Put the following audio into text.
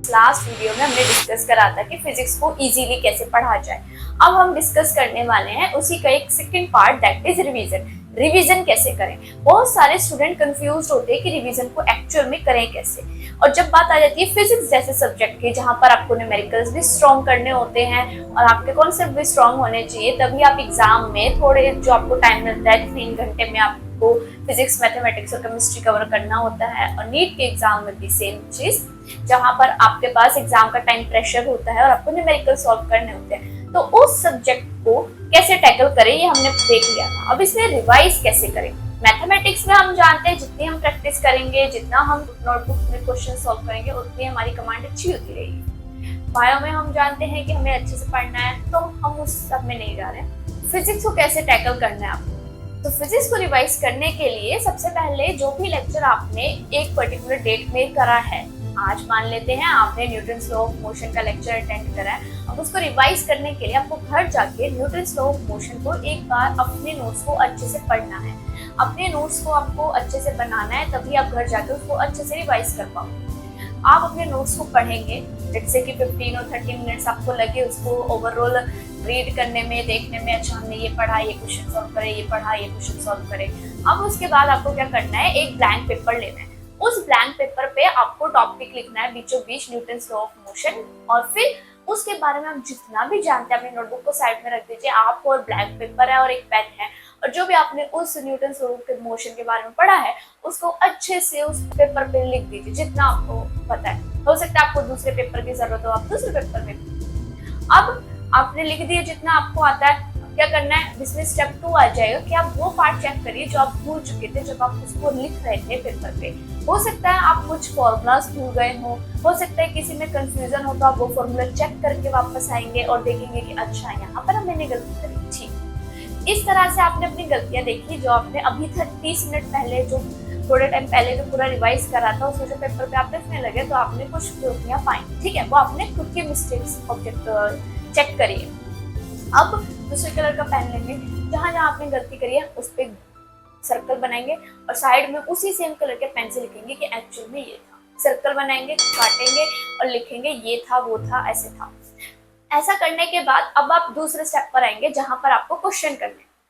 Last video में हमने discuss करा था कि फिजिक्स को इजीली कैसे पढ़ा जाए। अब हम डिस्कस करने वाले हैं उसी का एक second part, that is revision. Revision कैसे करें? बहुत सारे स्टूडेंट कंफ्यूज होते हैं कि रिवीजन को एक्चुअल में करें कैसे। और जब बात आ जाती है फिजिक्स जैसे सब्जेक्ट की, जहाँ पर आपको न्यूमेरिकल्स भी स्ट्रॉन्ग करने होते हैं और आपके कॉन्सेप्ट भी स्ट्रॉन्ग होने चाहिए, तभी आप एग्जाम में थोड़े जो आपको टाइम मिलता है 3 घंटे में आपको फिजिक्स, मैथमेटिक्स और केमिस्ट्री कवर करना होता है। और नीट के एग्जाम में भी सेम चीज, जहां पर आपके पास एग्जाम का टाइम प्रेशर होता है और आपको न्यूमेरिकल सॉल्व करने होते हैं, तो उस सब्जेक्ट को कैसे टैकल करें ये हमने देख लिया था। अब इसमें रिवाइज कैसे करें? मैथमेटिक्स में हम जानते हैं जितनी हम प्रैक्टिस करेंगे, जितना हम नोटबुक में क्वेश्चन सॉल्व करेंगे, उतनी हमारी कमांड अच्छी होती रहेगी। बायो में हम जानते हैं कि हमें अच्छे से पढ़ना है, तो हम उस सब में नहीं जा रहे हैं। फिजिक्स को कैसे टैकल करना है आपको? तो फिजिक्स को रिवाइज करने के लिए सबसे पहले जो भी लेक्चर आपने एक पर्टिकुलर डेट में करा है, आज मान लेते हैं आपने न्यूटन्स लॉ ऑफ मोशन का लेक्चर अटेंड करा है, अब उसको रिवाइज करने के लिए आपको घर जाके न्यूटन्स लॉ ऑफ मोशन को एक बार अपने नोट्स को अच्छे से पढ़ना है। अपने नोट्स को आपको अच्छे से बनाना है, तभी आप घर जाके उसको अच्छे से रिवाइज कर पाओगे। आप अपने नोट्स को पढ़ेंगे, जैसे कि 15 और 30 मिनट्स आपको लगे उसको ओवरऑल रीड करने में, देखने में, अच्छा हमने ये पढ़ा, ये क्वेश्चन सॉल्व करे, ये पढ़ा, ये क्वेश्चन सॉल्व करे। अब उसके बाद आपको क्या करना है, एक ब्लैंक पेपर लेना है। उस ब्लैंक पेपर पे आपको टॉपिक लिखना है बीचों बीच न्यूटन्स लॉ ऑफ मोशन, और फिर उसके बारे में आप जितना भी जानते हैं अपनी नोटबुक को साइड में रख दीजिए। आप और ब्लैंक पेपर है और एक पेन है, और जो भी आपने उस न्यूटन्स लॉ ऑफ मोशन के बारे में पढ़ा है उसको अच्छे से उस पेपर पे लिख दीजिए जितना आपको पता है। हो सकता है आपको दूसरे पेपर की जरूरत हो, आप दूसरे पेपर में। अब आपने लिख दिया जितना आपको आता है, क्या करना है, इसमें स्टेप 2 आ जाएगा कि आप वो पार्ट चेक करिए जो आप भूल चुके थे जब आप उसको लिख रहे थे पेपर पे। हो सकता है आप कुछ फॉर्मूलाज भूल गए हो सकता है किसी में कंफ्यूजन हो, तो आप वो फॉर्मूला चेक करके वापस आएंगे और देखेंगे कि अच्छा यहाँ पर मैंने गलती करी। ठीक, इस तरह से आपने अपनी गलतियां देखी जो आपने अभी 30 मिनट पहले, जो थोड़े टाइम पहले जो पूरा रिवाइज करा था, उसको जो पेपर पे आप लिखने लगे तो आपने कुछ गलतियां पाई। ठीक है, वो आपने खुद की मिस्टेक्स ऑब्जेक्ट चेक करिए। अब दूसरे कलर का पेन लेंगे, जहां जहां आपने गलती करी है उस पर सर्कल बनाएंगे और साइड में उसी सेम कलर के पेन से लिखेंगे कि एक्चुअल में ये था। सर्कल बनाएंगे, काटेंगे और लिखेंगे ये था, वो था, ऐसे था। ऐसा करने के बाद अब आप दूसरे स्टेप पर आएंगे जहां पर आपको क्वेश्चन करने।